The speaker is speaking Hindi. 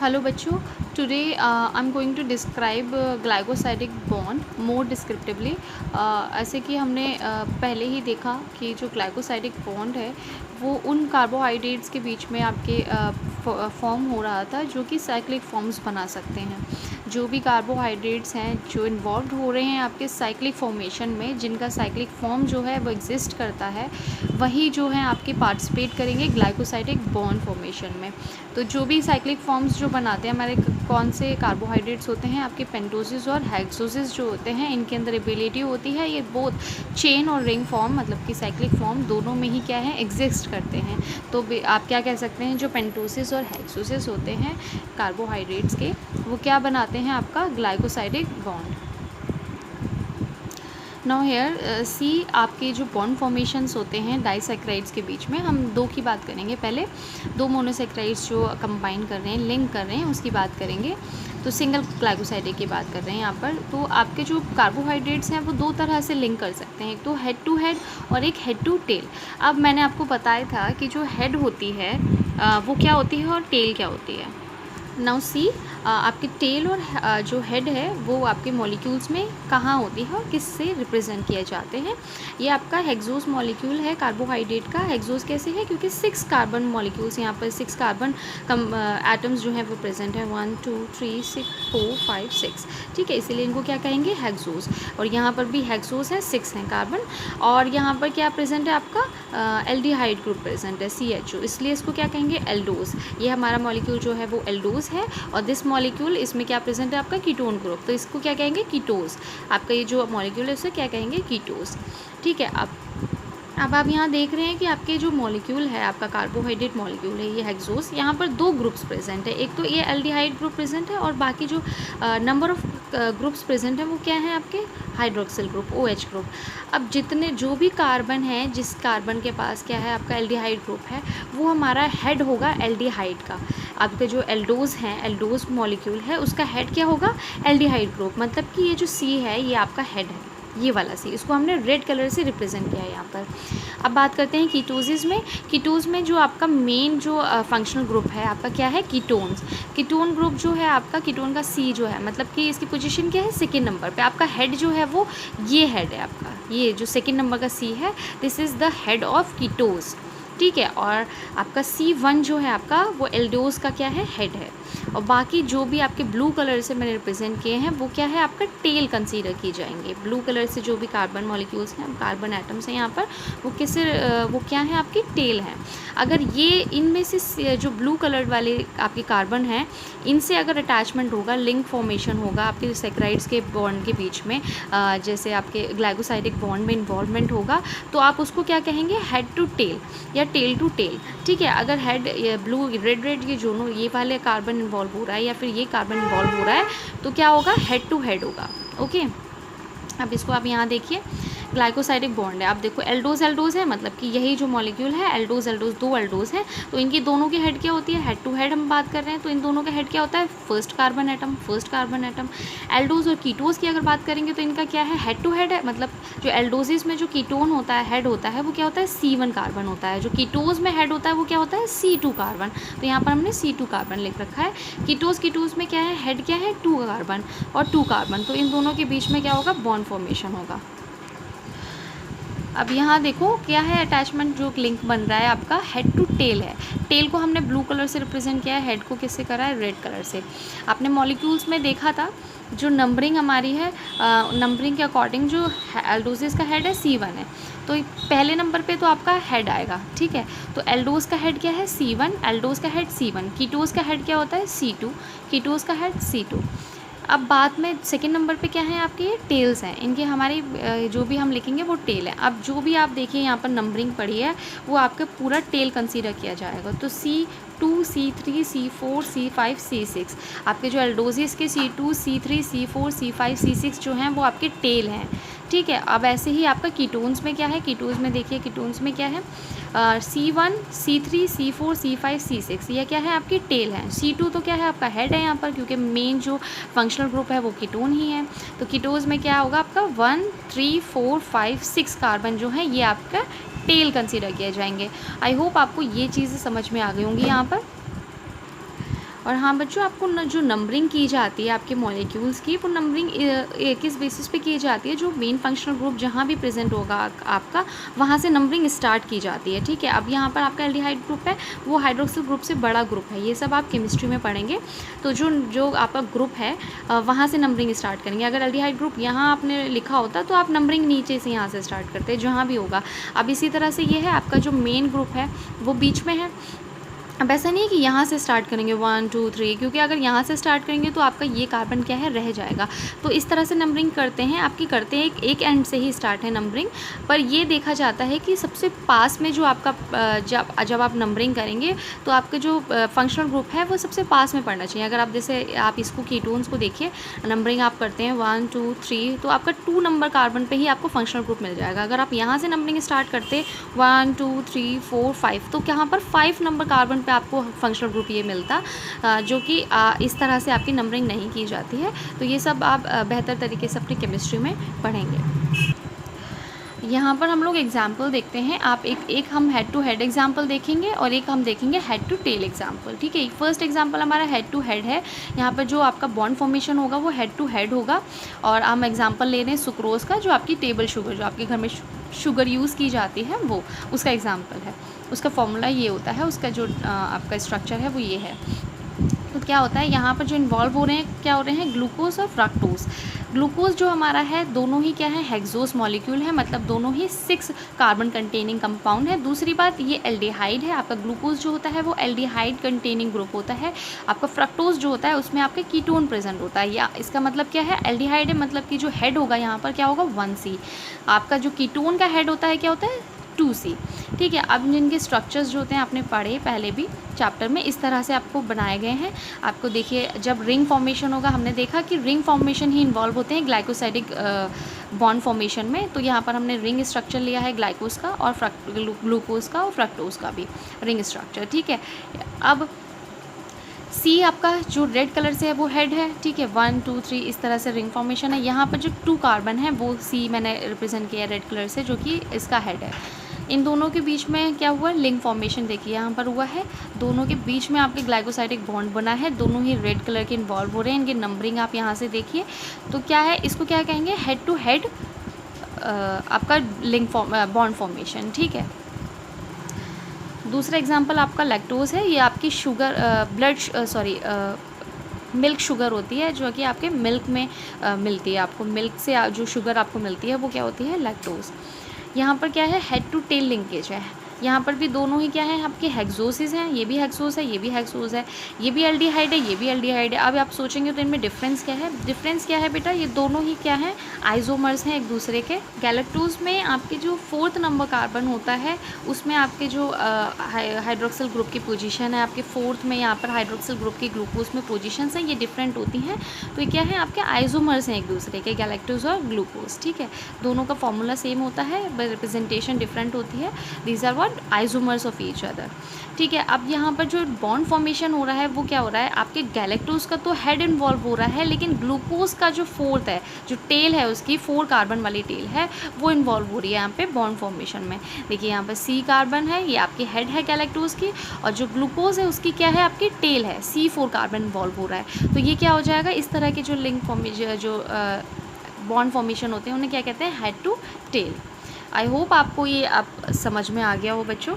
हेलो बच्चों, today I am going to describe glycosidic bond more descriptively. ऐसे कि हमने पहले ही देखा कि जो ग्लाइकोसाइडिक बॉन्ड है वो उन कार्बोहाइड्रेट्स के बीच में आपके फॉर्म हो रहा था जो कि साइक्लिक फॉर्म्स बना सकते हैं। जो भी कार्बोहाइड्रेट्स हैं जो इन्वॉल्व हो रहे हैं आपके साइक्लिक फॉर्मेशन में, जिनका साइक्लिक फॉर्म जो है वो एग्जिस्ट करता है, वही जो है आपके पार्टिसिपेट करेंगे ग्लाइकोसाइडिक बॉन्ड फॉर्मेशन में। तो जो भी साइक्लिक फॉर्म्स जो बनाते हैं हमारे कौन से कार्बोहाइड्रेट्स होते हैं, आपके पेंटोसिस और हेक्सोसिस जो होते हैं, इनके अंदर एबिलिटी होती है ये बोथ चेन और रिंग फॉर्म मतलब कि साइक्लिक फॉर्म दोनों में ही क्या है एग्जिस्ट करते हैं। तो आप क्या कह सकते हैं, जो पेंटोसिस और हेक्सोसिस होते हैं कार्बोहाइड्रेट्स के, वो क्या बनाते हैं आपका ग्लाइकोसाइडिक बॉन्ड। नाउ हेयर सी आपके जो बॉन्ड फॉर्मेशंस होते हैं डाइसैक्राइड्स के बीच में, हम दो की बात करेंगे। पहले दो मोनोसैक्राइड्स जो कंबाइन कर रहे हैं, लिंक कर रहे हैं, उसकी बात करेंगे। तो सिंगल ग्लाइकोसाइड की बात कर रहे हैं यहाँ पर। तो आपके जो कार्बोहाइड्रेट्स हैं वो दो तरह से लिंक कर सकते हैं, एक तो हेड टू हेड और एक हेड टू टेल। अब मैंने आपको बताया था कि जो हेड होती है वो क्या होती है और टेल क्या होती है। नाउ सी आपके टेल और जो हेड है वो आपके मॉलिक्यूल्स में कहाँ होती है और किससे रिप्रेजेंट किए जाते हैं। ये आपका हेक्सोस मॉलिक्यूल है कार्बोहाइड्रेट का। हेक्सोस कैसे है, क्योंकि 6 कार्बन मॉलिक्यूल्स यहाँ पर 6 कार्बन एटम्स जो हैं वो प्रेजेंट है, 1 2 3 6 4 5 6, ठीक है, इसीलिए इनको क्या कहेंगे हेक्सोस। और यहाँ पर भी हेक्सोस है, 6 हैं कार्बन। और यहाँ पर क्या प्रेजेंट है आपका एल्डिहाइड ग्रुप प्रेजेंट है CHO, इसलिए इसको क्या कहेंगे एल्डोज। ये हमारा मॉलिक्यूल जो है वो एल्डोज है। और दिस मॉलिक्यूल, इसमें क्या प्रेजेंट है आपका कीटोन ग्रुप, तो इसको क्या कहेंगे कीटोज। आपका ये जो मॉलिक्यूल है उसे क्या कहेंगे कीटोज, ठीक है। अब आप यहाँ देख रहे हैं कि आपके जो मॉलिक्यूल है आपका कार्बोहाइड्रेट मॉलिक्यूल है ये हेक्सोस, यहाँ पर दो ग्रुप्स प्रेजेंट है, एक तो ये एल्डिहाइड ग्रुप प्रेजेंट है और बाकी जो नंबर ऑफ ग्रुप्स प्रेजेंट है वो क्या है आपके हाइड्रोक्सिल ग्रुप OH ग्रुप। अब जितने जो भी कार्बन है, जिस कार्बन के पास क्या है आपका एल्डिहाइड ग्रुप है, वो हमारा हेड होगा एल्डिहाइड का। आपके जो एल्डोज हैं, एल्डोज मॉलिक्यूल है उसका हेड क्या होगा एल्डिहाइड ग्रुप, मतलब कि ये जो C है ये आपका हेड है, ये वाला C, इसको हमने रेड कलर से रिप्रेजेंट किया है यहाँ पर। अब बात करते हैं कीटोसिस में। कीटोज में जो आपका मेन जो फंक्शनल ग्रुप है आपका क्या है कीटोन्स। कीटोन ग्रुप जो है आपका, कीटोन का C जो है, मतलब कि इसकी पोजीशन क्या है सेकेंड नंबर पे। आपका हेड जो है वो ये हेड है आपका, ये जो सेकेंड नंबर का C है, this is the head of कीटोज, ठीक है। और आपका C1 जो है आपका वो एल्डोज का क्या है हेड है। और बाकी जो भी आपके ब्लू कलर से मैंने रिप्रेजेंट किए हैं वो क्या है आपका टेल कंसीडर किए जाएंगे। ब्लू कलर से जो भी कार्बन मॉलिक्यूल्स हैं, कार्बन एटम्स हैं यहाँ पर, वो वो क्या है आपकी टेल हैं। अगर ये इनमें से जो ब्लू कलर वाले आपके कार्बन हैं, इनसे अगर अटैचमेंट होगा, लिंक फॉर्मेशन होगा आपके सैक्राइड्स के बॉन्ड के बीच में, जैसे आपके ग्लाइकोसाइडिक बॉन्ड में इन्वॉल्वमेंट होगा, तो आप उसको क्या कहेंगे हेड टू टेल या टेल टू टेल, ठीक है। अगर हेड ब्लू रेड ये दोनों ये वाले कार्बन इन्वॉल्व हो रहा है या फिर ये कार्बन इन्वॉल्व हो रहा है तो क्या होगा हेड टू हेड होगा, ओके। अब इसको आप यहाँ देखिए ग्लाइकोसाइडिक बॉन्ड है। आप देखो एल्डोज है, मतलब कि यही जो मॉलिक्यूल है एल्डोज दो एल्डोज हैं, तो इनकी दोनों की हेड क्या होती है हेड टू हेड हम बात कर रहे हैं, तो इन दोनों का हेड क्या होता है फर्स्ट कार्बन एटम। एल्डोज और कीटोज की अगर बात करेंगे तो इनका क्या है हेड टू हेड है, मतलब जो एल्डोजिस में जो कीटोन होता है हेड होता है वो क्या होता है C1 कार्बन होता है, जो कीटोज में हेड होता है वो क्या होता है C2 कार्बन। तो यहाँ पर हमने C2 कार्बन लिख रखा है। कीटोज में क्या है हेड क्या है 2 कार्बन और 2 कार्बन, तो इन दोनों के बीच में क्या होगा बॉन्ड फॉर्मेशन होगा। अब यहाँ देखो क्या है अटैचमेंट, जो लिंक बन रहा है आपका हेड टू टेल है। टेल को हमने ब्लू कलर से रिप्रेजेंट किया है, हेड को किससे करा है रेड कलर से। आपने मॉलिक्यूल्स में देखा था जो नंबरिंग हमारी है, नंबरिंग के अकॉर्डिंग जो एल्डोसिस का हेड है C1 है, तो पहले नंबर पे तो आपका हेड आएगा, ठीक है। तो एल्डोज का हेड क्या है C1, एल्डोज का हेड C1, कीटोज का हेड क्या होता है C2, कीटोज का हेड C2। अब बाद में सेकेंड नंबर पे क्या है आपके ये टेल्स हैं, इनके हमारी जो भी हम लिखेंगे वो टेल है। अब जो भी आप देखिए यहाँ पर नंबरिंग पड़ी है वो आपका पूरा टेल कंसीडर किया जाएगा। तो C2 C3 C4 C5 C6 आपके जो एल्डोजिस के C2 C3 C4 C5 C6 जो हैं वो आपके टेल हैं, ठीक है। अब ऐसे ही आपका कीटोन्स में क्या है, कीटोन्स में देखिए कीटोन्स में क्या है C1 C3 C4 C5 C6 ये क्या है आपकी टेल है। C2 तो क्या है आपका हेड है यहाँ पर, क्योंकि मेन जो फंक्शनल ग्रुप है वो कीटोन ही है। तो कीटोज में क्या होगा आपका 1 3 4 5 6 कार्बन जो है ये आपका टेल कंसीडर किए जाएंगे। आई होप आपको ये चीज़ें समझ में आ गई होंगी यहाँ पर। और हाँ बच्चों, आपको जो नंबरिंग की जाती है आपके मॉलिक्यूल्स की, वो नंबरिंग किस बेसिस पे की जाती है, जो मेन फंक्शनल ग्रुप जहाँ भी प्रेजेंट होगा आपका, वहाँ से नंबरिंग स्टार्ट की जाती है। ठीक है, अब यहाँ पर आपका एल्डिहाइड ग्रुप है, वो हाइड्रोक्सिल ग्रुप से बड़ा ग्रुप है, ये सब आप केमिस्ट्री में पढ़ेंगे। तो जो आपका ग्रुप है वहाँ से नंबरिंग स्टार्ट करेंगे। अगर एल्डिहाइड ग्रुप यहाँ आपने लिखा होता तो आप नंबरिंग नीचे से यहाँ से स्टार्ट करते, जहाँ भी होगा। अब इसी तरह से ये है आपका जो मेन ग्रुप है वो बीच में है। अब ऐसा नहीं है कि यहाँ से स्टार्ट करेंगे 1 2 3, क्योंकि अगर यहाँ से स्टार्ट करेंगे तो आपका ये कार्बन क्या है, रह जाएगा। तो इस तरह से नंबरिंग करते हैं, आपकी करते हैं एक एंड से ही स्टार्ट है नंबरिंग। पर ये देखा जाता है कि सबसे पास में जो आपका जब आप नंबरिंग करेंगे तो आपका जो फंक्शनल ग्रुप है वो सबसे पास में पड़ना चाहिए। अगर आप जैसे आप इसको कीटोन्स को देखिए, नंबरिंग आप करते हैं 1 2 3, तो आपका 2 नंबर कार्बन पे ही आपको फंक्शनल ग्रुप मिल जाएगा। अगर आप यहाँ से नंबरिंग स्टार्ट करते 1 2 3 4 5, तो यहाँ पर 5 नंबर कार्बन पे आपको फंक्शनल ग्रुप ये मिलता, जो कि इस तरह से आपकी नंबरिंग नहीं की जाती है। तो ये सब आप बेहतर तरीके से अपनी केमिस्ट्री में पढ़ेंगे। यहाँ पर हम लोग एग्जाम्पल देखते हैं। आप एक हम हेड टू हेड एग्जाम्पल देखेंगे और एक हम देखेंगे हेड टू टेल एग्जाम्पल। ठीक है, फर्स्ट एग्जाम्पल हमारा हेड टू हेड है। यहाँ पर जो आपका बॉन्ड फॉर्मेशन होगा वो हेड टू हेड होगा। और हम एग्जाम्पल ले रहे हैं सुक्रोज का, जो आपकी टेबल शुगर, जो आपके घर में शुगर यूज़ की जाती है, वो उसका एग्जाम्पल है। उसका फॉर्मूला ये होता है, उसका जो आपका स्ट्रक्चर है वो ये है। तो क्या होता है, यहाँ पर जो इन्वॉल्व हो रहे हैं, क्या हो रहे हैं, ग्लूकोज और फ्रक्टोज। ग्लूकोज जो हमारा है, दोनों ही क्या है, हेक्सोस मॉलिक्यूल है, मतलब दोनों ही 6 कार्बन कंटेनिंग कंपाउंड है। दूसरी बात, ये एल्डिहाइड है। आपका ग्लूकोज जो होता है वो एल्डिहाइड कंटेनिंग ग्रुप होता है। आपका फ्रक्टोज जो होता है उसमें आपका कीटोन प्रेजेंट होता है। या इसका मतलब क्या है, एल्डिहाइड है, मतलब कि जो हेड होगा यहाँ पर क्या होगा, 1C। आपका जो कीटोन का हेड होता है क्या होता है, 2C। ठीक है, अब जिनके स्ट्रक्चर्स जो होते हैं आपने पढ़े पहले भी चैप्टर में, इस तरह से आपको बनाए गए हैं। आपको देखिए, जब रिंग फॉर्मेशन होगा, हमने देखा कि रिंग फॉर्मेशन ही इन्वॉल्व होते हैं ग्लाइकोसाइडिक बॉन्ड फॉर्मेशन में। तो यहाँ पर हमने रिंग स्ट्रक्चर लिया है ग्लाइकोज का और ग्लूकोज का और फ्रक्टोज का भी रिंग स्ट्रक्चर। ठीक है, अब सी आपका जो रेड कलर से है वो हेड है। ठीक है, 1 2 3 इस तरह से रिंग फॉर्मेशन है। यहाँ पर जो 2 कार्बन है वो सी मैंने रिप्रेजेंट किया रेड कलर से, जो कि इसका हेड है। इन दोनों के बीच में क्या हुआ, लिंक फॉर्मेशन देखिए यहाँ पर हुआ है। दोनों के बीच में आपके ग्लाइकोसाइडिक बॉन्ड बना है, दोनों ही रेड कलर के इन्वॉल्व हो रहे हैं। इनकी नंबरिंग आप यहाँ से देखिए, तो क्या है, इसको क्या कहेंगे, हेड टू हेड आपका लिंक बॉन्ड फॉर्मेशन। ठीक है, दूसरा एग्जांपल आपका लैक्टोज है। ये आपकी शुगर मिल्क शुगर होती है, जो कि आपके मिल्क में मिलती है। आपको मिल्क से जो शुगर आपको मिलती है वो क्या होती है, लैक्टोज। यहाँ पर क्या है, हेड टू टेल लिंकेज है। यहाँ पर भी दोनों ही क्या है, आपके हेक्सोसिस हैं। ये भी हेक्सोस है, ये भी हेक्सोस है। ये भी एल्डिहाइड है, ये भी एल्डिहाइड है। अब आप सोचेंगे तो इनमें डिफरेंस क्या है, डिफरेंस क्या है बेटा, ये दोनों ही क्या है, आइसोमर्स हैं एक दूसरे के। गैलेक्टोज में आपके जो 4th नंबर कार्बन होता है, उसमें आपके जो हाइड्रोक्सिल ग्रुप की पोजीशन है, आपके 4th में यहाँ पर हाइड्रोक्सिल ग्रुप की ग्लूकोज में पोजीशंस हैं, ये डिफरेंट होती हैं। तो ये क्या है, आपके आइसोमर्स हैं एक दूसरे के, गैलेक्टोज और ग्लूकोज। ठीक है, दोनों का फॉर्मूला सेम होता है, रिप्रेजेंटेशन डिफरेंट होती है। These are what, isomers of each other. ठीक है, अब यहाँ पर जो बॉन्ड फॉर्मेशन हो रहा है वो क्या हो रहा है, आपके गैलेक्टोज का तो हेड इन्वॉल्व हो रहा है, लेकिन ग्लूकोज का जो 4th है, जो टेल है उसकी 4 कार्बन वाली टेल है, वो इन्वॉल्व हो रही है यहाँ पे बॉन्ड फॉर्मेशन में। देखिए यहाँ पर C कार्बन है, ये आपकी हेड है गैलेक्टोज की, और जो ग्लूकोज है उसकी क्या है, आपकी टेल है, C4 कार्बन इन्वॉल्व हो रहा है। तो ये क्या हो जाएगा, इस तरह के जो लिंक फॉर्मेशन, जो बॉन्ड फॉर्मेशन होते हैं, उन्हें क्या कहते हैं, head to tail. I hope आपको ये आप समझ में आ गया हो बच्चों।